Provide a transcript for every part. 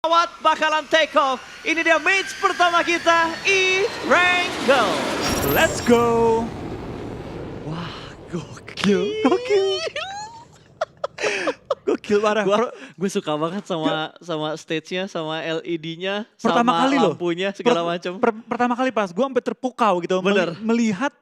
pesawat bakalan take off. Ini dia match pertama kita, E-Wrangle. Let's go. Wah, gokil. Gokil parah. Gue suka banget sama stage-nya, sama LED-nya, Pertama sama kali loh. lampunya segala macam. Pertama kali pas gue sampai terpukau gitu. Bener. Melihat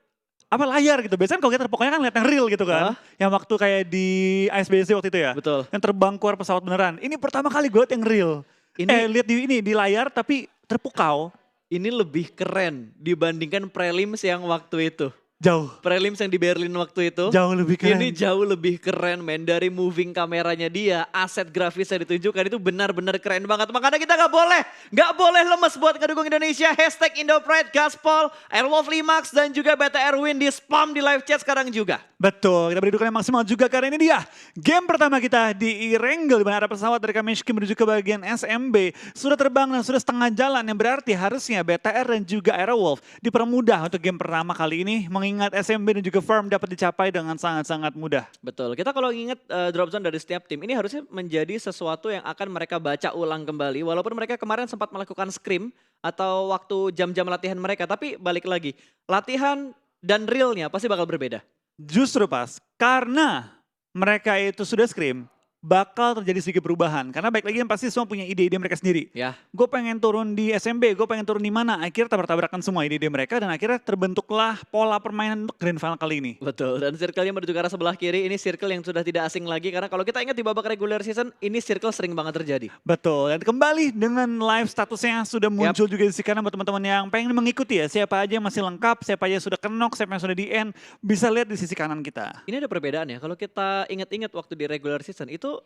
apa layar gitu. Biasanya kalau kita terpukaunya kan lihat yang real gitu kan. Yang waktu kayak di ISBC waktu itu ya. Betul. Yang terbang keluar pesawat beneran. Ini pertama kali gue lihat yang real. Lihat di layar tapi terpukau. Ini lebih keren dibandingkan prelims yang waktu itu. Jauh. Prelims yang di Berlin waktu itu. Jauh lebih keren. Ini jauh lebih keren men. Dari moving kameranya dia, aset grafisnya ditunjukkan itu benar-benar keren banget. Makanya kita gak boleh lemes buat ngedukung Indonesia. Hashtag IndoPride, Gaspol, Airwolf Limax dan juga BTR Win di spam di live chat sekarang juga. Betul, kita beri dukungan yang maksimal juga karena ini dia game pertama kita di E-Wrangle, di mana ada pesawat dari Kameshki menuju ke bagian SMB. Sudah terbang dan sudah setengah jalan, yang berarti harusnya BTR dan juga Airwolf dipermudah untuk game pertama kali ini. Mengingat SMB dan juga Farm dapat dicapai dengan sangat-sangat mudah. Betul, kita kalau ingat drop zone dari setiap tim, ini harusnya menjadi sesuatu yang akan mereka baca ulang kembali. Walaupun mereka kemarin sempat melakukan scrim atau waktu jam-jam latihan mereka. Tapi balik lagi, latihan dan realnya pasti bakal berbeda. Justru pas, karena mereka itu sudah scrim, bakal terjadi sedikit perubahan. Karena baik lagi yang pasti semua punya ide-ide mereka sendiri. Ya. Gue pengen turun di SMB, gue pengen turun di mana. Akhirnya tabrak-tabrakan semua ide-ide mereka dan akhirnya terbentuklah pola permainan untuk Grand Final kali ini. Betul, dan circle-nya menuju ke arah sebelah kiri. Ini circle yang sudah tidak asing lagi. Karena kalau kita ingat di babak regular season, ini circle sering banget terjadi. Betul, dan kembali dengan live statusnya sudah muncul juga di sisi kanan buat teman-teman yang pengen mengikuti ya. Siapa aja yang masih lengkap, siapa aja yang sudah kenok, siapa yang sudah di end. Bisa lihat di sisi kanan kita. Ini ada perbedaan ya, kalau kita ingat-ingat waktu di regular season itu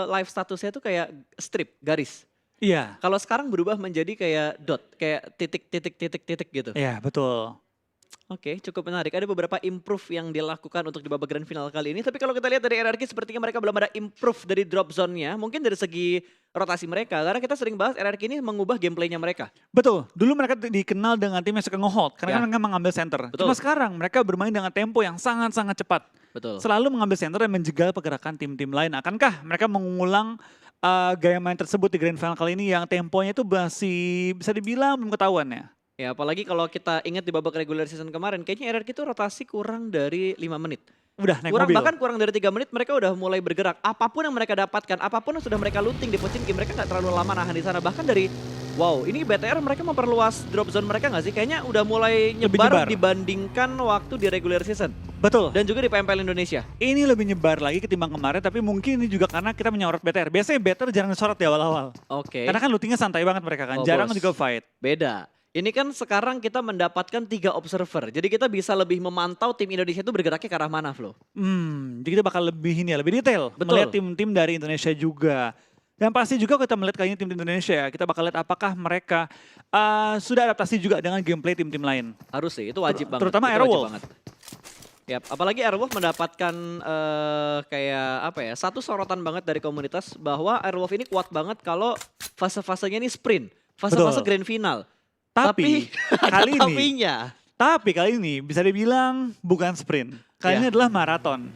live statusnya tuh kayak strip, garis. Iya. Kalau sekarang berubah menjadi kayak dot, kayak titik gitu. Iya, betul. Oke, cukup menarik. Ada beberapa improve yang dilakukan untuk di babak grand final kali ini. Tapi kalau kita lihat dari RRQ sepertinya mereka belum ada improve dari drop zone-nya. Mungkin dari segi rotasi mereka. Karena kita sering bahas RRQ ini mengubah gameplaynya mereka. Betul, dulu mereka dikenal dengan tim yang suka nge-hold. Karena mereka mengambil center. Betul. Cuma sekarang mereka bermain dengan tempo yang sangat-sangat cepat. Betul. Selalu mengambil center dan menjegal pergerakan tim-tim lain. Akankah mereka mengulang gaya main tersebut di grand final kali ini yang temponya itu masih bisa dibilang belum ketahuan ya? Ya apalagi kalau kita ingat di babak regular season kemarin, kayaknya RRQ itu rotasi kurang dari 5 menit. Udah naik Kurang mobil. bahkan kurang dari 3 menit mereka udah mulai bergerak. Apapun yang mereka dapatkan, apapun yang sudah mereka looting di Pochinki, mereka nggak terlalu lama nahan di sana. Bahkan dari, wow ini BTR mereka memperluas drop zone mereka nggak sih? Kayaknya udah mulai nyebar dibandingkan waktu di regular season. Betul. Dan juga di PMPL Indonesia. Ini lebih nyebar lagi ketimbang kemarin, tapi mungkin ini juga karena kita menyorot BTR. Biasanya BTR jarang disorot di awal-awal. Oke. Karena kan lootingnya santai banget mereka kan, jarang juga fight. Beda. Ini kan sekarang kita mendapatkan 3 observer. Jadi kita bisa lebih memantau tim Indonesia itu bergeraknya ke arah mana, Flo. Jadi kita bakal lebih lebih detail. Betul. Melihat tim-tim dari Indonesia juga. Dan pasti juga kita melihat kayaknya tim Indonesia, kita bakal lihat apakah mereka sudah adaptasi juga dengan gameplay tim-tim lain. Harus sih, itu wajib banget. Terutama itu Airwolf. Yap, apalagi Airwolf mendapatkan kayak apa ya, satu sorotan banget dari komunitas bahwa Airwolf ini kuat banget kalau fase-fasenya ini sprint. Fase-fase grand final. Tapi kali ini bisa dibilang bukan sprint. Kali ini adalah maraton.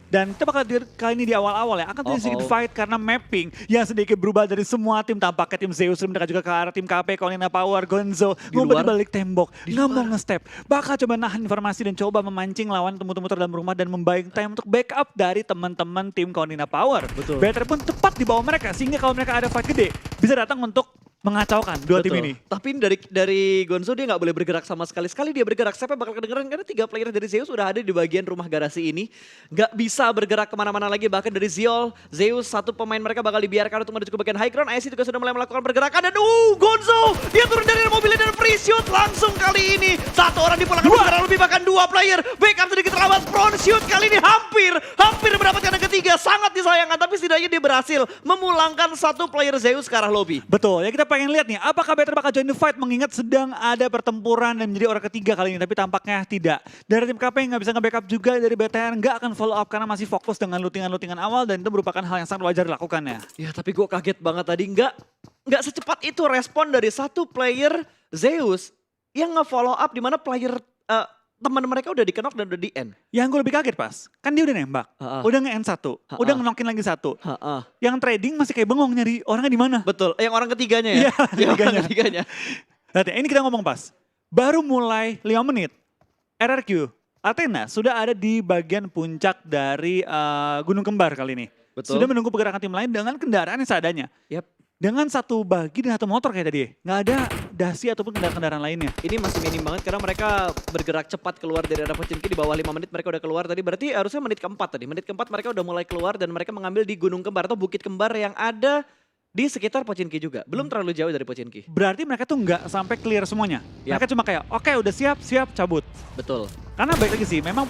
Dan kita bakal kali ini di awal-awal ya akan terjadi sedikit fight karena mapping yang sedikit berubah dari semua tim. Tampaknya tim Zeus mereka juga ke arah tim KP, Kaolina Power, Gonzo ngumpet di balik tembok, nggak mau nge-step. Bakal coba nahan informasi dan coba memancing lawan muter-muter dalam rumah dan membuying time untuk backup dari teman-teman tim Kaolina Power. Betul. BTR pun tepat di bawah mereka sehingga kalau mereka ada fight gede bisa datang untuk mengacaukan dua tim ini. Tapi dari Gonzo dia nggak boleh bergerak sama sekali. Sekali dia bergerak, siapa bakal kedengeran karena 3 player dari Zeus udah ada di bagian rumah garasi ini. Nggak bisa bergerak kemana-mana lagi, bahkan dari Zeus, satu pemain mereka bakal dibiarkan untuk menuju ke bagian high ground. IC juga sudah mulai melakukan pergerakan dan Gonzo dia turun dari mobilnya dan free shoot langsung kali ini. Satu orang dipulangkan kurang lebih bahkan 2 player. Backup sedikit terlambat, front shoot kali ini hampir mendapatkan yang ketiga. Sangat disayangkan tapi setidaknya dia berhasil memulangkan 1 player Zeus ke arah lobby. Betul, ya kita pengen lihat nih, apakah BTR bakal join the fight mengingat sedang ada pertempuran dan menjadi orang ketiga kali ini, tapi tampaknya tidak. Dari tim KP nggak bisa nge-backup juga, dari BTR nggak akan follow up karena masih fokus dengan lootingan-lootingan awal dan itu merupakan hal yang sangat wajar dilakukannya. Ya tapi gue kaget banget tadi, nggak secepat itu respon dari 1 player Zeus yang nge-follow up di mana player teman mereka udah di-knock dan udah di-end. Yang gue lebih kaget pas, kan dia udah nembak, udah nge-end satu, udah ngenokin lagi satu. Yang trading masih kayak bengong nyari orangnya di mana. Betul, yang orang ketiganya ya? Iya, orang ketiganya. Nanti ini kita ngomong pas, baru mulai 5 menit, RRQ, Athena sudah ada di bagian puncak dari Gunung Kembar kali ini. Betul. Sudah menunggu pergerakan tim lain dengan kendaraan yang seadanya. Yap. Dengan satu bagi dan satu motor kayak tadi. Nggak ada dasi ataupun kendaraan-kendaraan lainnya. Ini masih minim banget karena mereka bergerak cepat keluar dari area Pochinki. Di bawah 5 menit mereka udah keluar tadi. Berarti harusnya menit keempat tadi. Menit keempat mereka udah mulai keluar dan mereka mengambil di Gunung Kembar atau Bukit Kembar yang ada di sekitar Pochinki juga. Belum terlalu jauh dari Pochinki. Berarti mereka tuh nggak sampai clear semuanya. Yap. Mereka cuma kayak oke, udah siap cabut. Betul. Karena baik lagi sih, memang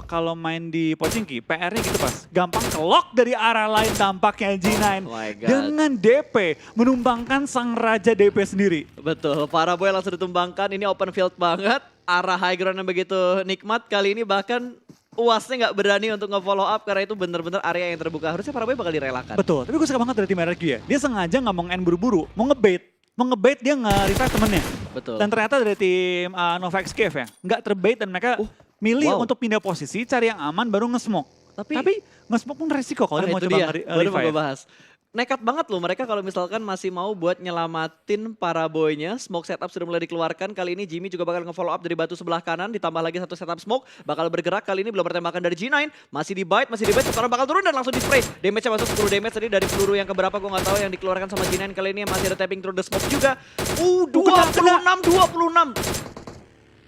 kalau main di Pochinki, PR-nya gitu pas. Gampang kelok dari arah lain tampaknya G9. Oh my God. Dengan DP, menumbangkan sang raja DP sendiri. Betul, para boy langsung ditumbangkan. Ini open field banget. Arah high ground yang begitu nikmat. Kali ini bahkan UASnya nggak berani untuk nge-follow up karena itu bener-bener area yang terbuka. Harusnya para boy bakal direlakan. Betul, tapi gue suka banget dari tim RRQ ya. Dia sengaja nggak mau nge-end buru-buru, mau ngebait. Mau ngebait dia nge-revive temennya. Betul. Dan ternyata dari tim Nova XKF ya, nggak terbait dan mereka milih untuk pindah posisi, cari yang aman baru nge-smoke. Tapi nge-smoke pun resiko kalau dia mau coba baru mau gue revive. bahas. Nekat banget loh mereka kalau misalkan masih mau buat nyelamatin para boynya. Smoke setup sudah mulai dikeluarkan. Kali ini Jimmy juga bakal nge-follow up dari batu sebelah kanan. Ditambah lagi satu setup smoke. Bakal bergerak kali ini belum pertembakan dari G9. Masih di bite. Sekarang bakal turun dan langsung di spray. Damage-nya masuk 10 damage tadi dari peluru yang keberapa gue gak tahu yang dikeluarkan sama G9 kali ini. Masih ada tapping through the smoke juga. 26.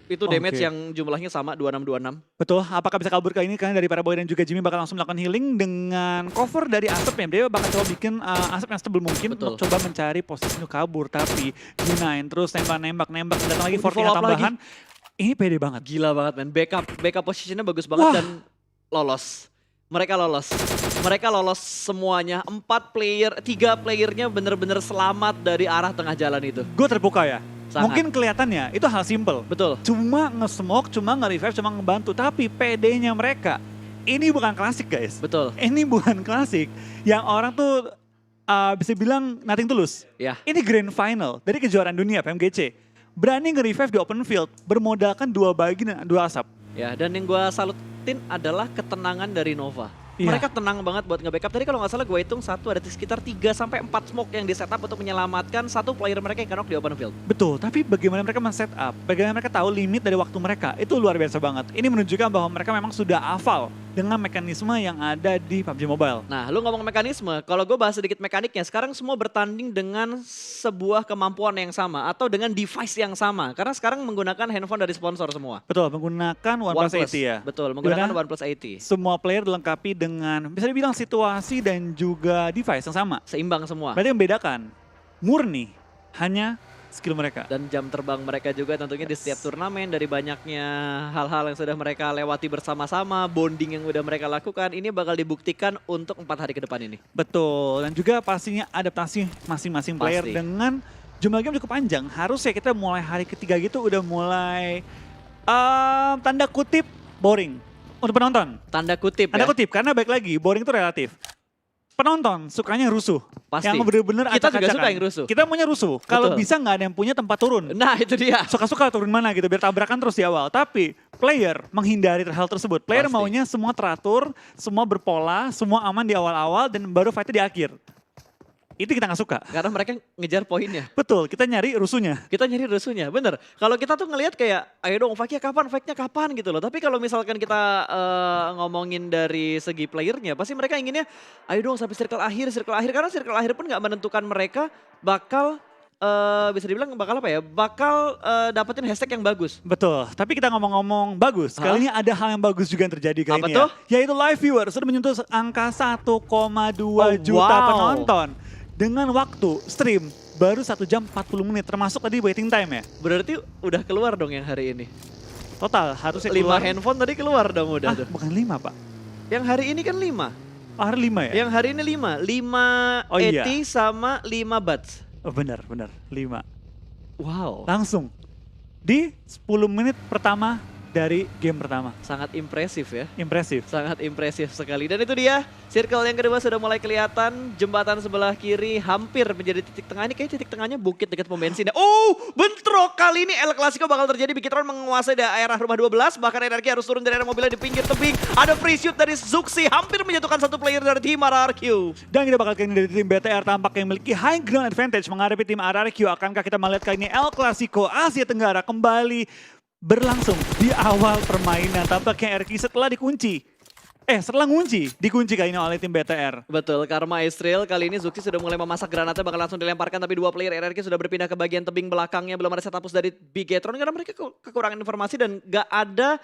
Itu damage yang jumlahnya sama 26. Betul, apakah bisa kabur kali ini? Karena dari para boy dan juga Jimmy bakal langsung melakukan healing dengan cover dari asap ya. Dia bakal coba bikin asap yang setebal mungkin untuk coba mencari posisi untuk kabur. Tapi G9 terus nembak, datang lagi force tambahan. Ini pede banget. Gila banget men, backup positionnya bagus banget dan lolos. Mereka lolos semuanya. 3 playernya bener-bener selamat dari arah tengah jalan itu. Gue terbuka ya. Sangat. Mungkin kelihatannya itu hal simple. Betul. Cuma nge-smoke, cuma nge-revive, cuma ngebantu. Tapi PD-nya mereka, ini bukan klasik guys. Betul. Ini bukan klasik. Yang orang tuh bisa bilang nothing tulus. Ya. Ini grand final dari kejuaraan dunia PMGC. Berani nge-revive di open field, bermodalkan 2 bagi dan 2 asap. Ya, dan yang gue salutin adalah ketenangan dari Nova. Iya. Mereka tenang banget buat nge-backup. Tadi kalau nggak salah gue hitung ada sekitar 3-4 smoke yang di setup untuk menyelamatkan satu player mereka yang knock di open field. Betul, tapi bagaimana mereka men-setup, bagaimana mereka tahu limit dari waktu mereka, itu luar biasa banget. Ini menunjukkan bahwa mereka memang sudah hafal dengan mekanisme yang ada di PUBG Mobile. Nah, lu ngomong mekanisme, kalau gue bahas sedikit mekaniknya, sekarang semua bertanding dengan sebuah kemampuan yang sama atau dengan device yang sama. Karena sekarang menggunakan handphone dari sponsor semua. Betul, menggunakan OnePlus 80 ya. Betul, menggunakan OnePlus 80. Semua player dilengkapi dengan bisa dibilang situasi dan juga device yang sama. Seimbang semua. Berarti yang membedakan murni hanya skill mereka. Dan jam terbang mereka juga tentunya di setiap turnamen, dari banyaknya hal-hal yang sudah mereka lewati bersama-sama, bonding yang udah mereka lakukan, ini bakal dibuktikan untuk 4 hari ke depan ini. Betul, dan juga pastinya adaptasi masing-masing player dengan jumlah game cukup panjang. Harusnya kita mulai hari ketiga gitu udah mulai tanda kutip boring untuk penonton. Tanda kutip Tanda kutip, karena baik lagi, boring itu relatif. Penonton sukanya yang rusuh. Pasti. Yang bener-bener kita juga acak-acakan. suka yang rusuh. Kita maunya rusuh. Kalau bisa nggak ada yang punya tempat turun. Nah itu dia. Suka-suka turun mana gitu, biar tabrakan terus di awal. Tapi player menghindari hal tersebut. Player maunya semua teratur, semua berpola, semua aman di awal-awal dan baru fightnya di akhir. Itu kita nggak suka. Karena mereka ngejar poinnya. Betul, kita nyari rusuhnya. Kita nyari rusuhnya, bener. Kalau kita tuh ngelihat kayak, ayo dong fake-nya kapan gitu loh. Tapi kalau misalkan kita ngomongin dari segi playernya, pasti mereka inginnya, ayo dong sampai circle akhir. Karena circle akhir pun nggak menentukan mereka bakal, bisa dibilang bakal apa ya, bakal dapetin hashtag yang bagus. Betul, tapi kita ngomong-ngomong bagus. Kali ini ada hal yang bagus juga yang terjadi kali ini tuh? ya. Yaitu live viewer sudah menyentuh angka 1,2 juta penonton. Dengan waktu stream baru 1 jam 40 menit, termasuk tadi waiting time ya. Berarti udah keluar dong yang hari ini. Total harusnya 5 keluar. handphone tadi keluar dong udah tuh. Bukan 5 Pak. Yang hari ini kan 5. Hari 5 ya? Yang hari ini 5. 5 ET sama 5 Buds. Oh benar, 5. Wow. Langsung. Di 10 menit pertama dari game pertama. Sangat impresif ya. Impresif. Sangat impresif sekali. Dan itu dia, circle yang kedua sudah mulai kelihatan. Jembatan sebelah kiri hampir menjadi titik tengah. Ini kayak titik tengahnya bukit dekat pom bensin. Oh, bentrok kali ini El Clasico bakal terjadi. Bigitron menguasai daerah rumah 12. Bahkan energi harus turun dari area mobilnya di pinggir tebing. Ada free shoot dari Zuxi. Hampir menjatuhkan satu player dari tim RRQ. Dan kita bakal kali ini dari tim BTR tampaknya memiliki high ground advantage menghadapi tim RRQ. Akankah kita melihat kali ini El Clasico Asia Tenggara kembali berlangsung di awal permainan. Tampaknya RRQ setelah dikunci. Setelah dikunci kali ini oleh tim BTR. Betul, Karma Israel kali ini Zuxi sudah mulai memasak granatnya, bakal langsung dilemparkan. Tapi dua player RRQ sudah berpindah ke bagian tebing belakangnya. Belum ada setapus dari Bigetron karena mereka kekurangan informasi dan gak ada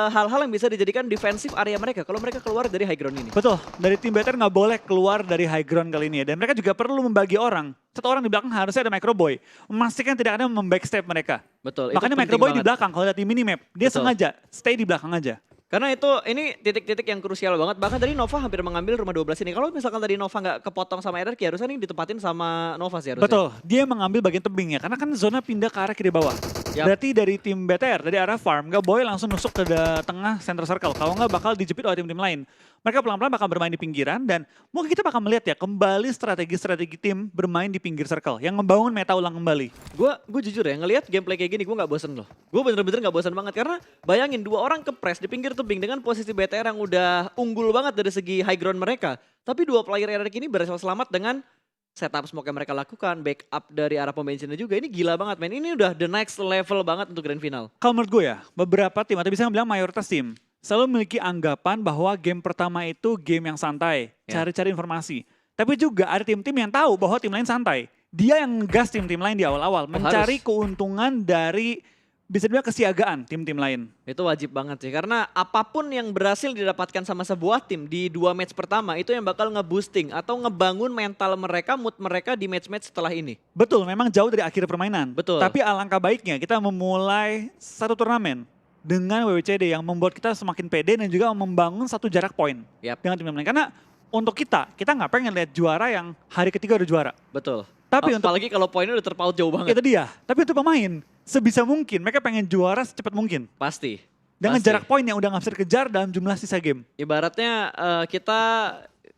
hal-hal yang bisa dijadikan defensif area mereka kalau mereka keluar dari high ground ini. Betul, dari tim BTR nggak boleh keluar dari high ground kali ini ya. Dan mereka juga perlu membagi orang. Satu orang di belakang harusnya ada Microboy. Memastikan tidak ada membackstep mereka. Betul. Makanya Microboy di belakang kalau lihat di minimap. Dia sengaja stay di belakang aja. Karena ini titik-titik yang krusial banget. Bahkan tadi Nova hampir mengambil rumah 12 ini. Kalau misalkan tadi Nova nggak kepotong sama RRQ, harusnya ini ditempatin sama Nova sih harusnya. Betul, dia mengambil bagian tebing ya. Karena kan zona pindah ke arah kiri bawah. Yap. Berarti dari tim BTR, dari arah farm, nggak boleh langsung nusuk ke tengah center circle. Kalau nggak bakal dijepit oleh tim-tim lain. Mereka pelan-pelan bakal bermain di pinggiran dan mungkin kita bakal melihat ya kembali strategi-strategi tim bermain di pinggir circle. Yang membangun meta ulang kembali. Gue jujur ya, ngelihat gameplay kayak gini gue nggak bosen loh. Gue bener-bener nggak bosen banget karena bayangin dua orang kepres di pinggir tebing dengan posisi BTR yang udah unggul banget dari segi high ground mereka. Tapi dua player RRQ ini berhasil selamat dengan setup smoke yang mereka lakukan, backup dari arah pom bensinnya juga. Ini gila banget men, ini udah the next level banget untuk grand final. Kalau menurut gue ya, beberapa tim atau bisa bilang mayoritas tim selalu memiliki anggapan bahwa game pertama itu game yang santai, cari-cari informasi. Tapi juga ada tim-tim yang tahu bahwa tim lain santai. Dia yang ngegas tim-tim lain di awal-awal, mencari keuntungan dari bisa dibilang kesiagaan tim-tim lain. Itu wajib banget sih, karena apapun yang berhasil didapatkan sama sebuah tim di 2 match pertama itu yang bakal nge-boosting atau ngebangun mental mereka, mood mereka di match-match setelah ini. Betul, memang jauh dari akhir permainan. Betul. Tapi alangkah baiknya kita memulai satu turnamen dengan WWCD yang membuat kita semakin pede dan juga membangun satu jarak poin dengan tim lain. Karena untuk kita nggak pengen lihat juara yang hari ketiga udah juara. Betul. Tapi apalagi kalau poinnya udah terpaut jauh banget. Itu dia. Tapi untuk pemain, sebisa mungkin mereka pengen juara secepat mungkin. Pasti. Dengan jarak poin yang udah nggak bisa dikejar dalam jumlah sisa game. Ibaratnya kita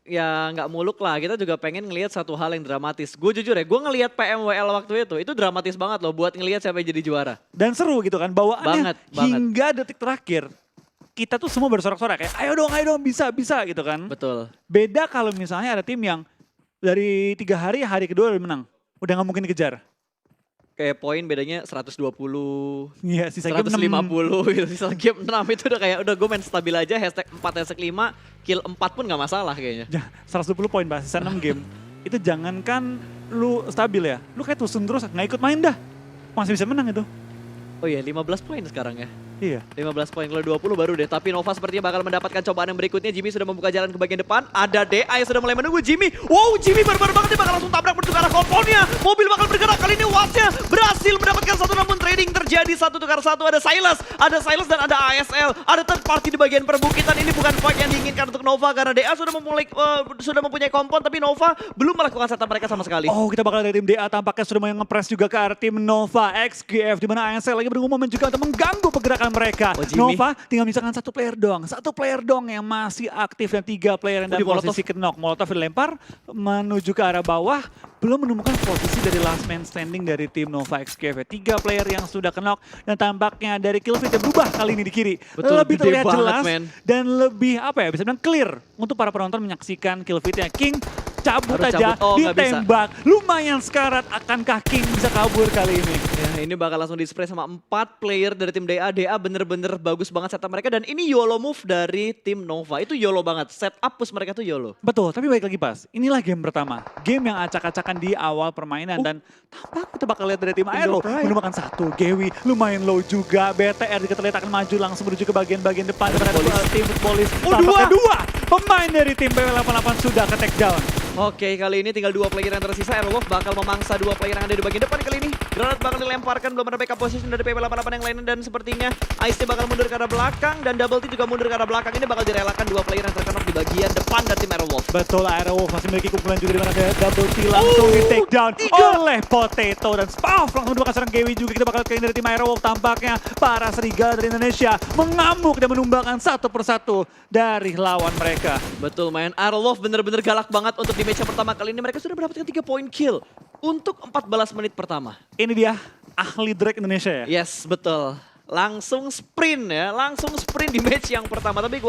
ya nggak muluk lah, kita juga pengen ngelihat satu hal yang dramatis. Gue jujur ya, gue ngelihat PMWL waktu itu dramatis banget loh buat ngelihat siapa yang jadi juara. Dan seru gitu kan, bawaannya banget. Hingga detik terakhir. Kita tuh semua bersorak-sorak kayak ayo dong bisa gitu kan. Betul. Beda kalau misalnya ada tim yang dari 3 hari, hari kedua udah menang. Udah nggak mungkin dikejar. Kayak poin bedanya 120, iya, sisa 150 game 6. gitu. Sisa game 6 itu udah kayak udah gue main stabil aja, hashtag 4, hashtag 5, kill 4 pun gak masalah kayaknya. 120 poin Pak, sisa 6 game. Itu jangankan lu stabil ya, lu kayak tusun terus gak ikut main dah. Masih bisa menang itu. Oh iya 15 poin sekarang ya. Iya. 15 poin, kalau 20 baru deh. Tapi Nova sepertinya bakal mendapatkan cobaan yang berikutnya. Jimmy sudah membuka jalan ke bagian depan. Ada DA yang sudah mulai menunggu Jimmy. Wow, Jimmy barbar banget, dia bakal langsung tabrak menuju ke arah komponnya. Mobil bakal bergerak, kali ini Watch-nya berhasil mendapatkan satu, namun trading terjadi 1 tukar 1. Ada Silas dan ada ASL. Ada third party di bagian perbukitan. Ini bukan fight yang diinginkan untuk Nova karena DA sudah mempunyai kompon, tapi Nova belum melakukan setup mereka sama sekali. Oh, kita bakal dari tim DA tampaknya sudah mau nge-press juga ke arah tim Nova XGF, di mana ASL lagi bergumul juga untuk mengganggu pergerakan mereka. Nova tinggal misalkan satu player doang yang masih aktif dan 3 player yang dalam posisi knock. Molotov dilempar menuju ke arah bawah, belum menemukan posisi dari last man standing dari tim Nova XGF. 3 player yang sudah knock dan tampaknya dari kill feed yang berubah kali ini di kiri. Betul, lebih terlihat jelas banget, dan lebih bisa bilang clear untuk para penonton menyaksikan kill feednya. King cabut harus aja, cabut. ditembak. Lumayan sekarat, akankah King bisa kabur kali ini? Ya, ini bakal langsung di-spray sama 4 player dari tim DA. DA bener-bener bagus banget setup mereka dan ini YOLO move dari tim Nova. Itu YOLO banget, setup push mereka tuh YOLO. Betul, tapi baik lagi Pas, inilah game pertama. Game yang acak-acakan di awal permainan dan tampak kita bakal lihat dari tim Aero. Menemukan 1, Gewi lumayan low juga. BTR juga terlihat akan maju langsung menuju ke bagian-bagian depan. Tim Police. Oh, 2! Pemain dari tim PW88 sudah ke take down. Oke, kali ini tinggal 2 player yang tersisa. Airwolf bakal memangsa 2 player yang ada di bagian depan kali ini. Granat bakal dilemparkan, belum ada backup position dari PW88 yang lainnya. Dan sepertinya Ice bakal mundur ke arah belakang. Dan Double T juga mundur ke arah belakang. Ini bakal direlakan 2 player yang terkenal di bagian depan dari tim Airwolf. Betul, Airwolf masih memiliki kumpulan juga di mana ada Double T langsung di take down oleh Potato. Dan Spaff langsung mendapatkan serang Gewi juga. Kita bakal kali dari tim Airwolf. Tampaknya para serigala dari Indonesia mengamuk dan menumbangkan satu persatu dari lawan mereka. Betul, main Airwolf bener-bener galak banget untuk di match yang pertama kali ini. Mereka sudah mendapatkan 3 poin kill untuk 14 menit pertama. Ini dia ahli Drake Indonesia ya? Yes, betul. Langsung sprint ya, langsung sprint di match yang pertama. Tapi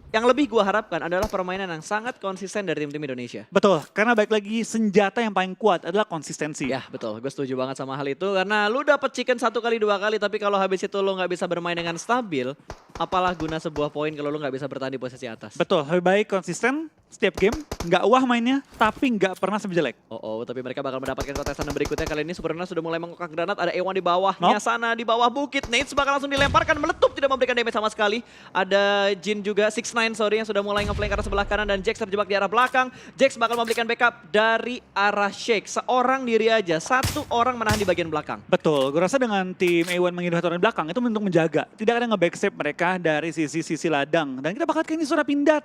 yang lebih gua harapkan adalah permainan yang sangat konsisten dari tim-tim Indonesia. Betul, karena baik lagi senjata yang paling kuat adalah konsistensi. Ya betul, gue setuju banget sama hal itu. Karena lu dapet chicken 1 kali 2 kali, tapi kalau habis itu lu nggak bisa bermain dengan stabil, apalah guna sebuah poin kalau lu nggak bisa bertahan di posisi atas. Betul, lebih baik konsisten setiap game, nggak wah mainnya, tapi nggak pernah sampai jelek. Tapi mereka bakal mendapatkan kontesan berikutnya. Kali ini Superna sudah mulai mengokak granat, ada Ewan di bawahnya sana, di bawah bukit. Nades bakal langsung dilemparkan, meletup, tidak memberikan damage sama sekali. Ada Jin juga, 6ix9ine yang sudah mulai ngeflank ke arah sebelah kanan, dan Jax terjebak di arah belakang. Jax bakal memberikan backup dari arah Shake. Seorang diri aja, 1 orang menahan di bagian belakang. Betul, gue rasa dengan tim A1 menghindari orang di belakang itu untuk menjaga. Tidak ada nge-backstep mereka dari sisi ladang. Dan kita bakal kayaknya sudah pindah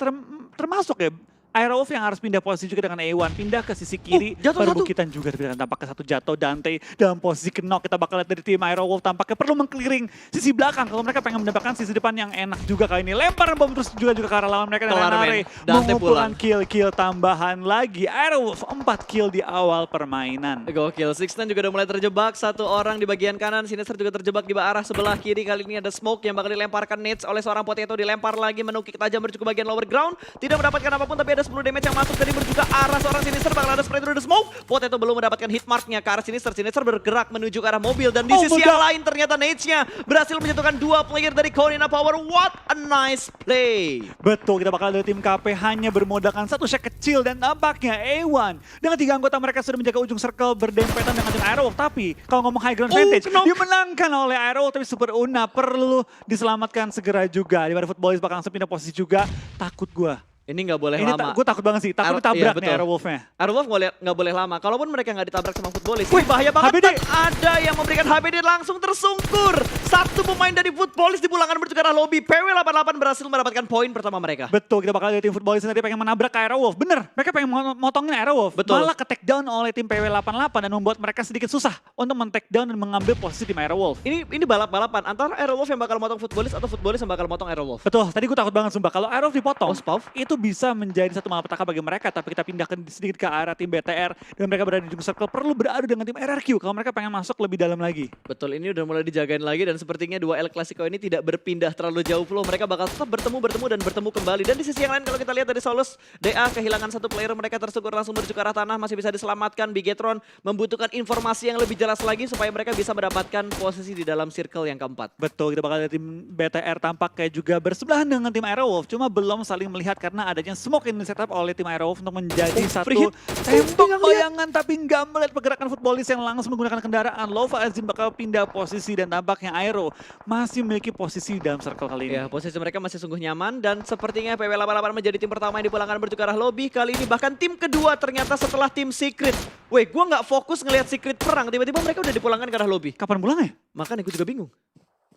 termasuk ya. Airwolf yang harus pindah posisi juga dengan A1, pindah ke sisi kiri, perbukitan juga tapi tampaknya 1 jatuh. Dante dalam posisi knock. Kita bakal lihat dari tim Airwolf tampaknya perlu meng-clearing sisi belakang kalau mereka pengen mendapatkan sisi depan yang enak juga kali ini. Lempar bom terus juga ke arah lawan mereka dengan Nare mengumpulkan kill tambahan lagi. Airwolf 4 kill di awal permainan. Gokil, 6ix9ine juga udah mulai terjebak, 1 orang di bagian kanan. Sinister juga terjebak di arah sebelah kiri. Kali ini ada smoke yang bakal dilemparkan Nades oleh seorang Potato, dilempar lagi menukik tajam menuju ke bagian lower ground. Tidak mendapatkan apapun, tapi ada 10 damage yang masuk dari menuju ke arah seorang Sinister. Bakal ada spray through the smoke. Potato belum mendapatkan hit marknya ke arah Sinister. Sinister bergerak menuju ke arah mobil, dan di sisi yang lain ternyata Nades-nya berhasil menjatuhkan 2 player dari Corina Power. What a nice play. Betul, kita bakal dari tim KP hanya bermodalkan 1 shot kecil, dan tampaknya A1 dengan 3 anggota mereka sudah menjaga ujung circle berdempetan dengan tim Airwolf. Tapi kalau ngomong high ground advantage, dimenangkan oleh Airwolf, tapi Super Una perlu diselamatkan segera juga. Di mana Footballers bakal langsung pindah posisi juga. Takut gua. Ini nggak boleh lama. Gue takut banget sih, takut ditabrak nih Airwolf-nya. Airwolf nggak boleh lama. Kalaupun mereka nggak ditabrak sama Footballers, ini bahaya banget. Dan ada yang memberikan HBD langsung tersungkur. 1 pemain dari Footballers dipulangkan menuju ke arah lobby. PW88 berhasil mendapatkan poin pertama mereka. Betul, kita bakal lihat tim Footballers nanti pengen menabrak ke Airwolf. Bener, mereka pengen motongin Airwolf. Betul. Malah ke take down oleh tim PW88 dan membuat mereka sedikit susah untuk men-take down dan mengambil posisi tim Airwolf. Ini balap-balapan antara Airwolf yang bakal motong Footballers atau Footballers yang bakal motong Airwolf. Betul, tadi gue takut banget sumpah. Kalau Airwolf dipotong, itu bisa menjadi satu malapetaka bagi mereka, tapi kita pindahkan sedikit ke arah tim BTR dan mereka berada di ujung circle, perlu beradu dengan tim RRQ kalau mereka pengen masuk lebih dalam lagi. Betul, ini udah mulai dijagain lagi, dan sepertinya 2 El Clasico ini tidak berpindah terlalu jauh flow. Mereka bakal tetap bertemu dan bertemu kembali. Dan di sisi yang lain kalau kita lihat dari Solus, DA kehilangan 1 player mereka, tersungkur langsung menuju ke arah tanah, masih bisa diselamatkan. Bigetron membutuhkan informasi yang lebih jelas lagi supaya mereka bisa mendapatkan posisi di dalam circle yang keempat. Betul, kita bakal lihat tim BTR tampaknya juga bersebelahan dengan tim Airwolf, cuma belum saling melihat karena adanya smoke yang di-setup oleh tim Airwolf untuk menjadi satu tembok bayangan, tapi nggak melihat pergerakan Footballers yang langsung menggunakan kendaraan. Lova Azin bakal pindah posisi, dan tampaknya Aero masih memiliki posisi dalam circle kali ini. Ya, posisi mereka masih sungguh nyaman, dan sepertinya PW88 menjadi tim pertama yang dipulangkan menuju ke arah lobby. Kali ini bahkan tim kedua ternyata setelah tim Secret. Weh, gue nggak fokus ngelihat Secret perang, tiba-tiba mereka udah dipulangkan ke arah lobby. Kapan pulangnya? Makanya gue juga bingung.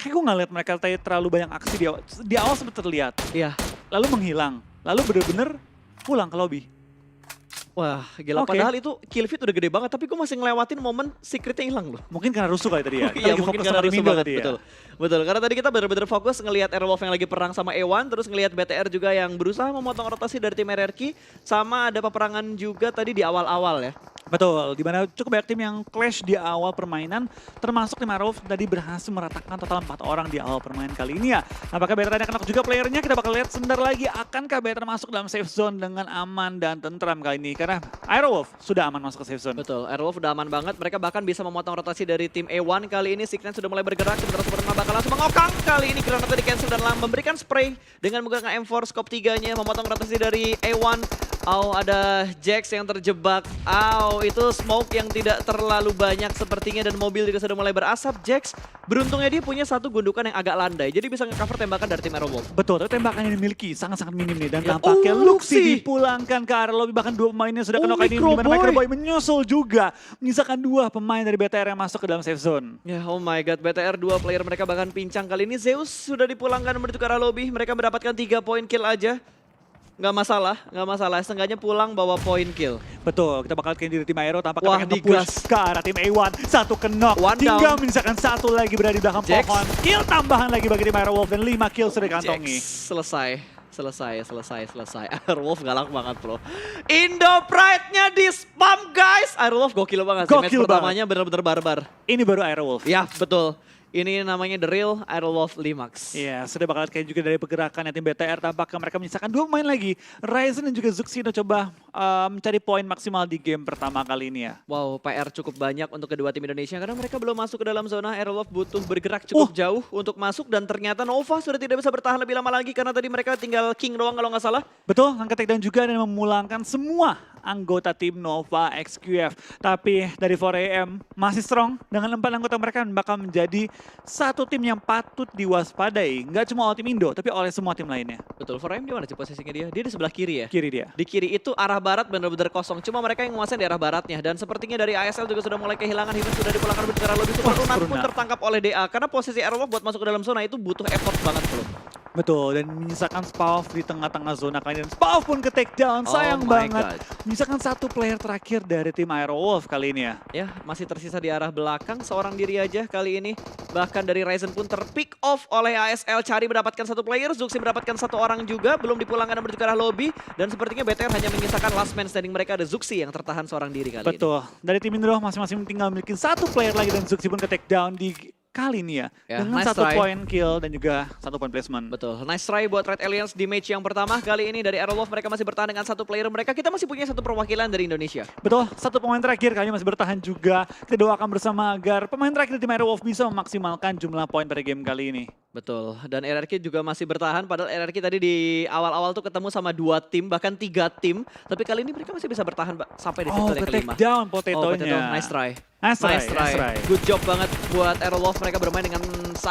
Kayak gue nggak lihat mereka terlalu banyak aksi di awal. Di awal sempat terlihat. Iya. Lalu menghilang. Lalu bener-bener pulang ke lobby. Wah, gila. Padahal itu kill feed udah gede banget, tapi gue masih ngelewatin momen secretnya hilang loh. Mungkin karena rusuh kali tadi ya. Iya, mungkin karena rusuh banget. Tadi ya. Betul. Karena tadi kita bener-bener fokus ngelihat Airwolf yang lagi perang sama A1, terus ngelihat BTR juga yang berusaha memotong rotasi dari tim RRQ, sama ada peperangan juga tadi di awal-awal ya. Betul, dimana cukup banyak tim yang clash di awal permainan, termasuk tim Airwolf tadi berhasil meratakan total 4 orang di awal permainan kali ini ya. Apakah BTR ada kena juga playernya? Kita bakal lihat sebentar lagi, akankah BTR masuk dalam safe zone dengan aman dan tentram kali ini. Karena Airwolf sudah aman masuk ke safe zone. Betul, Airwolf udah aman banget, mereka bahkan bisa memotong rotasi dari tim A1 kali ini. Signan sudah mulai bergerak, sementara Superman bakal langsung mengokang. Kali ini granatnya di cancel dan memberikan spray dengan menggunakan M4 scope 3-nya, memotong rotasi dari A1. Ada Jax yang terjebak. Itu smoke yang tidak terlalu banyak sepertinya dan mobil juga sudah mulai berasap. Jax beruntungnya dia punya satu gundukan yang agak landai. Jadi bisa nge-cover tembakan dari tim Aerowolf. Betul, tapi tembakan yang dimiliki sangat-sangat minim nih. Dan Ya, tampaknya Luxi Luxi dipulangkan ke arah lobby. Bahkan dua pemainnya sudah kena ini. Microboy. Dimana Microboy menyusul juga. Menyisakan dua pemain dari BTR yang masuk ke dalam safe zone. Ya, oh my god, BTR 2 player mereka bahkan pincang. Kali ini Zeus sudah dipulangkan menuju ke arah lobby. Mereka mendapatkan 3 poin kill aja. Nggak masalah. Setengahnya pulang bawa poin kill. Betul, kita bakal lihat dari tim Aero tampaknya Wah, pengen nge-push ke arah tim A1. Satu kenok, One tinggal down. menyisakan satu lagi berada di belakang Jax. pohon. Kill tambahan lagi bagi tim Aerowolf dan 5 kill sudah dikantongi. Jax, selesai. Aerowolf galak banget bro. Indo Pride-nya di spam guys. Aerowolf gokil banget sih. Match Gokil pertamanya benar-benar barbar. Ini baru Aerowolf. Ya betul. Ini namanya The Real Aerowolf Limax. Iya, sudah bakal kayak juga dari pergerakan tim BTR tampaknya mereka menyisakan 2 pemain lagi. Ryzen dan juga Zuxino coba mencari poin maksimal di game pertama kali ini ya. Wow, PR cukup banyak untuk kedua tim Indonesia karena mereka belum masuk ke dalam zona. Aerowolf butuh bergerak cukup jauh untuk masuk dan ternyata Nova sudah tidak bisa bertahan lebih lama lagi karena tadi mereka tinggal King doang kalau nggak salah. Betul, angkat takedown juga dan memulangkan semua anggota tim Nova XQF. Tapi dari 4AM masih strong dengan 4 anggota mereka bakal menjadi satu tim yang patut diwaspadai. Nggak cuma oleh tim Indo, tapi oleh semua tim lainnya. Betul, 4AM di mana sih posisinya dia? Dia di sebelah kiri ya? Kiri dia. Di kiri itu arah barat benar-benar kosong. Cuma mereka yang menguasai di arah baratnya. Dan sepertinya dari ASL juga sudah mulai kehilangan. Himen sudah dipulangkan menuju ke arah lobby. Super Runat pun Runat. tertangkap oleh DA. Karena posisi Aerowolf buat masuk ke dalam zona itu butuh effort banget bro. Betul, dan menyisakan Spav di tengah-tengah zona kali ini. Spav pun ke take down, sayang my banget. God. Menyisakan satu player terakhir dari tim Aerowolf kali ini ya. Ya, masih tersisa di arah belakang. Seorang diri aja kali ini. Bahkan dari Ryzen pun terpick off oleh ASL. Cari mendapatkan satu player. Zuxi mendapatkan satu orang juga. Belum dipulangkan menuju ke arah lobby. Dan sepertinya BTR hanya menyisakan last man standing mereka. Ada Zuxi yang tertahan seorang diri kali ini. Betul, dari tim Indo masing-masing tinggal memiliki satu player lagi dan Zuxi pun ke take down di kali ini ya. Ya, Dengan nice satu try. poin kill dan juga satu poin placement. Betul, nice try buat Red Alliance di match yang pertama. Kali ini dari Aerowolf mereka masih bertahan dengan satu player mereka. Kita masih punya satu perwakilan dari Indonesia. Betul, satu pemain terakhir kali ini masih bertahan juga. Kita doakan bersama agar pemain terakhir di tim Aerowolf bisa memaksimalkan jumlah poin pada game kali ini. Betul, dan RRQ juga masih bertahan. Padahal RRQ tadi di awal-awal tuh ketemu sama 2 tim, bahkan 3 tim. Tapi kali ini mereka masih bisa bertahan sampai di Oh, victory yang ke take kelima. down Potato, potatonya. nice try. Nice try. Good job banget buat Aerowolf. Mereka bermain dengan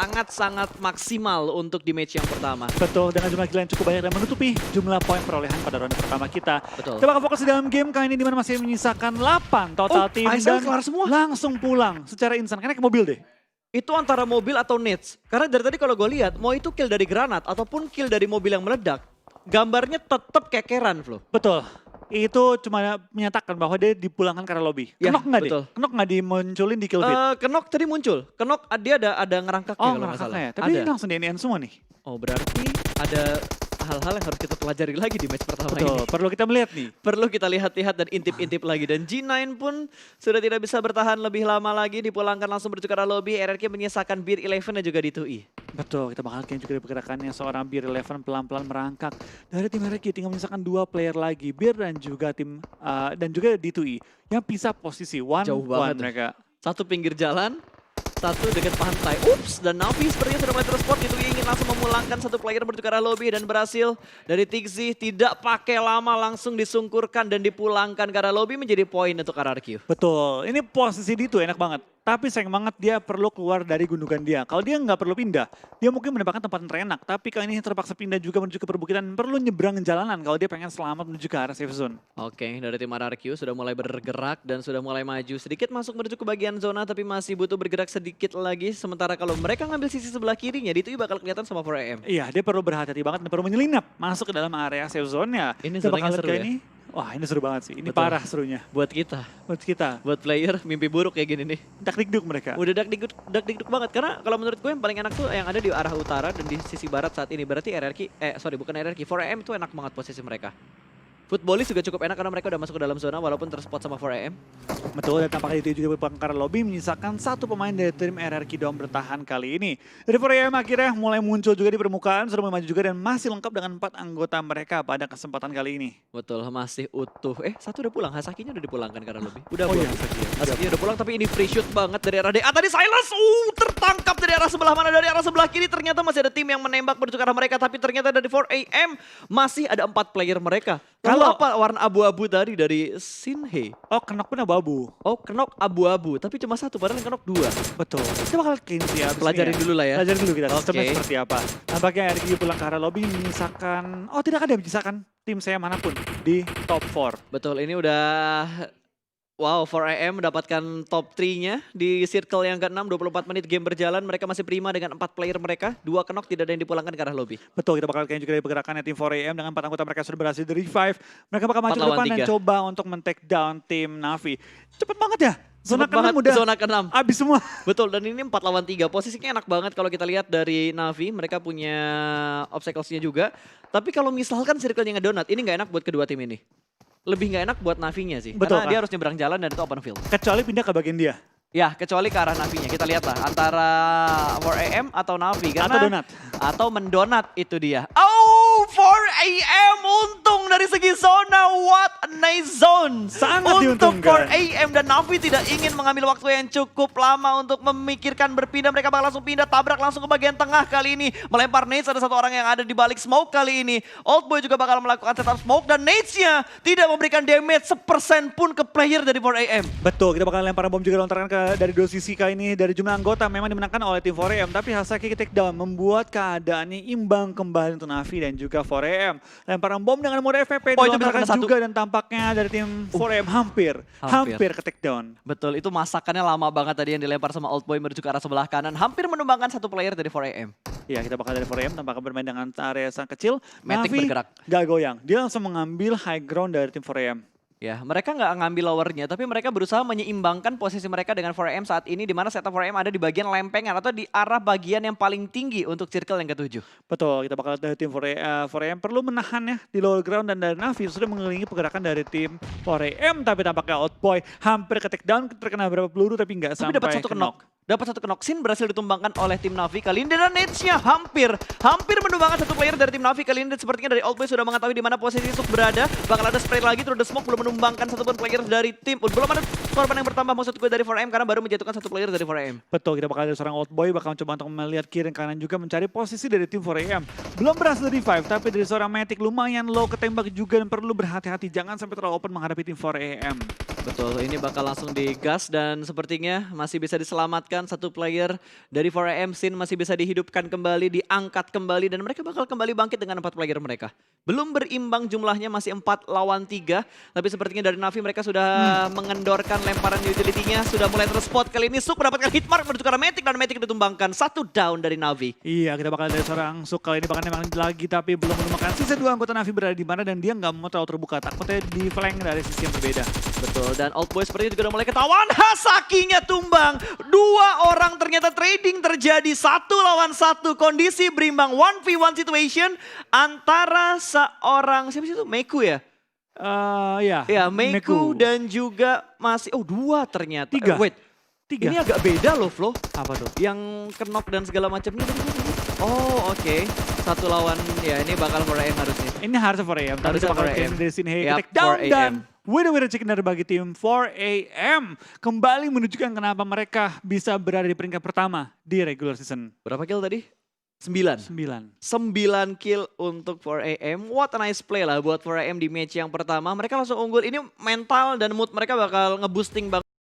sangat-sangat maksimal untuk di match yang pertama. Betul, dengan jumlah kill yang cukup banyak dan menutupi jumlah poin perolehan pada ronde pertama kita. Betul. Kita bakal fokus di dalam game kali ini dimana masih menyisakan 8 total tim ASL dan kelar semua. langsung pulang secara instan. Karena ke mobil deh. Itu antara mobil atau nades. Karena dari tadi kalau gue lihat, mau itu kill dari granat ataupun kill dari mobil yang meledak, gambarnya tetap kekeran, Flo. Betul. Itu cuma menyatakan bahwa dia dipulangkan karena lobby. Ya, Kenok nggak deh? betul. Kenok nggak dimunculin di kill feed? Kenok tadi muncul. Kenok dia ada ngerangkaknya Oh, kalau nggak salah. ngerangkaknya. Tapi Ada. ini langsung di NN semua nih. Oh, berarti ada hal-hal yang harus kita pelajari lagi di match pertama Betul, ini. perlu kita melihat nih. Perlu kita lihat-lihat dan intip-intip lagi. Dan G9 pun sudah tidak bisa bertahan lebih lama lagi. Dipulangkan langsung menuju ke arah lobby. RRQ menyisakan Beer 11 dan juga D2E. Betul, kita bakal lihat juga dari pergerakannya seorang Beer 11 pelan-pelan merangkak. Dari tim RRQ tinggal menyisakan 2 player lagi. Beer dan juga tim dan juga D2E. Yang pisah posisi, Jauh banget. mereka. Satu pinggir jalan, satu dekat pantai. Ups, dan Navi sepertinya sudah mulai terspot. Itu ingin langsung memulangkan satu player menuju ke arah lobby dan berhasil dari Tixi tidak pakai lama langsung disungkurkan dan dipulangkan ke arah lobby menjadi poin untuk RRQ. Betul, ini posisi D2 enak banget. Tapi sayang banget dia perlu keluar dari gundukan dia. Kalau dia nggak perlu pindah, dia mungkin mendapatkan tempat yang terenak. Tapi kali ini terpaksa pindah juga menuju ke perbukitan. Perlu nyebrang jalanan kalau dia pengen selamat menuju ke arah safe zone. Oke, dari tim RRQ sudah mulai bergerak dan sudah mulai maju sedikit masuk menuju ke bagian zona tapi masih butuh bergerak sedikit lagi. Sementara kalau mereka ngambil sisi sebelah kirinya, itu bakal kelihatan sama 4AM. Iya, dia perlu berhati-hati banget dan perlu menyelinap masuk ke dalam area safe zone-nya. Ini Kita zonanya bakal lihat seru kayak ya. ini. Wah, ini seru banget sih. Ini Betul. parah serunya. Buat kita, Buat kita, buat player, mimpi buruk kayak gini nih. dakdikduk mereka. Udah dak-dikduk banget karena kalau menurut gue yang paling enak tuh yang ada di arah utara dan di sisi barat saat ini. Berarti bukan RRQ, 4AM itu enak banget posisi mereka. Footballis juga cukup enak karena mereka udah masuk ke dalam zona walaupun terspot sama 4AM. Betul, dan tampaknya itu juga berpangkar lobby menyisakan satu pemain dari tim RRQ Dom bertahan kali ini. Dari 4AM akhirnya mulai muncul juga di permukaan, sudah mulai maju juga dan masih lengkap dengan 4 anggota mereka pada kesempatan kali ini. Betul, masih utuh. Satu udah pulang, Hasakinya udah dipulangkan karena lobby. Udah Oh pulang. iya, Hasaki ya. Hasakinya udah pulang tapi ini free shoot banget dari arah DA. Tadi Silas, tertangkap dari arah sebelah mana? Dari arah sebelah kiri ternyata masih ada tim yang menembak menuju ke arah mereka. Tapi ternyata dari 4AM masih ada 4 player mereka. Lalu Kalau apa warna abu-abu tadi dari Shinhei? Kenok pun abu-abu. Oh, Kenok abu-abu, tapi cuma satu, padahal Kenok dua. Betul. Kita bakal cleanse ya. abis ini Pelajarin ya. dulu lah ya. Pelajarin dulu kita sistemnya Oke. seperti apa. Nampaknya RG pulang ke arah lobby menyisakan, tidak ada yang menyisakan tim saya manapun di top 4. Betul, ini udah wow, 4AM mendapatkan top 3-nya di circle yang ke-6, 24 menit game berjalan. Mereka masih prima dengan 4 player mereka. 2 Kenok tidak ada yang dipulangkan ke arah lobby. Betul, kita bakal kayaknya juga dari pergerakan tim 4AM dengan 4 anggota mereka sudah berhasil di revive. Mereka bakal maju 4 ke lawan depan dan 3. coba untuk men-take down tim Navi. Cepet banget ya. Zona Cepet ke-6 banget, udah zona ke-6. habis semua. Betul, dan ini 4 lawan 3. Posisinya enak banget kalau kita lihat dari Navi. Mereka punya obstacles-nya juga. Tapi kalau misalkan circle-nya ngedonat, ini nggak enak buat kedua tim ini. Lebih nggak enak buat Navinya sih. Betul, Karena Kak. dia harus nyebrang jalan dan itu open field. Kecuali pindah ke bagian dia. Ya, kecuali ke arah Navinya. Kita lihat lah antara 4AM atau Navi. Karena, Atau donat. Atau mendonat itu dia. Oh, 4AM untung dari segi zona. What a nice zone. Sangat Untuk diuntungkan. 4AM dan Navi tidak ingin mengambil waktu yang cukup lama untuk memikirkan berpindah. Mereka bakal langsung pindah, tabrak langsung ke bagian tengah kali ini. Melempar nades, ada satu orang yang ada di balik smoke kali ini. Oldboy juga bakal melakukan setup smoke dan nadesnya tidak memberikan damage 1% pun ke player dari 4AM. Betul, kita bakal lempar bom juga lontarkan dari dua sisi kali ini. Dari jumlah anggota memang dimenangkan oleh tim 4AM, tapi Hasaki takedown membuat keadaannya imbang kembali untuk Navi dan juga 4AM. Lemparan bom dengan mode FVP Oh, itu bisa dilontarkan kena satu. juga dan tampaknya dari tim 4AM hampir ke takedown. Betul, itu masakannya lama banget tadi yang dilempar sama Oldboy menuju ke arah sebelah kanan. Hampir menumbangkan satu player dari 4AM. Ya, kita bakal dari 4AM tampaknya bermain dengan area sang kecil. Matic Navi bergerak. gak goyang, dia langsung mengambil high ground dari tim 4AM. Ya, mereka nggak ngambil lowernya, tapi mereka berusaha menyeimbangkan posisi mereka dengan 4AM saat ini, di mana setup 4AM ada di bagian lempengan atau di arah bagian yang paling tinggi untuk circle yang ke-7. Betul, kita bakal dari tim 4AM perlu menahan ya di lower ground, dan dari Navi sudah mengelilingi pergerakan dari tim 4AM, tapi tampaknya Outboy hampir ke takedown, terkena beberapa peluru tapi nggak Tapi sampai dapat satu knock. Dapat satu knock. Sin berhasil ditumbangkan oleh tim Navi kali ini, dan nades-nya hampir menumbangkan satu player dari tim Navi kali ini. Dan sepertinya dari Oldboy sudah mengetahui di mana posisi Suk berada. Bakal ada spray lagi, terus the smoke belum menumbangkan satupun player dari tim. Belum ada korban yang bertambah maksud gue dari 4AM karena baru menjatuhkan satu player dari 4AM. Betul, kita bakal ada seorang Outboy bakal mencoba untuk melihat kiri dan kanan juga mencari posisi dari tim 4AM. Belum berhasil revive, tapi dari seorang Matic lumayan low ketembak juga dan perlu berhati-hati. Jangan sampai terlalu open menghadapi tim 4AM. Betul, ini bakal langsung digas dan sepertinya masih bisa diselamatkan satu player dari 4AM. Sin masih bisa dihidupkan kembali, diangkat kembali, dan mereka bakal kembali bangkit dengan 4 player mereka. Belum berimbang jumlahnya, masih 4 lawan 3, tapi sepertinya dari Navi mereka sudah mengendorkan lemparan utility-nya, sudah mulai terspot kali ini. Suk mendapatkan hitmark menuju ke arah Matic dan Matic ditumbangkan. 1 down dari Navi. Iya, kita bakal dari seorang Suk kali ini bakal nembak lagi, tapi belum menemukan sisa 2 anggota Navi berada di mana, dan dia nggak mau terlalu terbuka, takutnya di flank dari sisi yang berbeda. Betul, dan Oldboy sepertinya juga udah mulai ketahuan. Hasakinya tumbang. 2 orang ternyata trading terjadi 1 lawan 1. Kondisi berimbang 1v1 situation antara seorang, siapa sih itu? Meku ya? Ya, Ya, Meku dan juga masih, 2 ternyata. 3. Wait, 3. ini agak beda loh Flo. Apa tuh? Yang kenok dan segala macamnya. Oh, oke. 1 lawan, ya ini bakal 4AM harusnya. Ini harusnya 4AM, tapi Harusnya kita bakal 4AM. tim dari sini Yap, take down 4AM. dan winner chicken dari bagi tim 4AM kembali menunjukkan kenapa mereka bisa berada di peringkat pertama di regular season. Berapa kill tadi? 9. 9 kill untuk 4AM. What a nice play lah buat 4AM di match yang pertama. Mereka langsung unggul. Ini mental dan mood mereka bakal ngeboosting banget.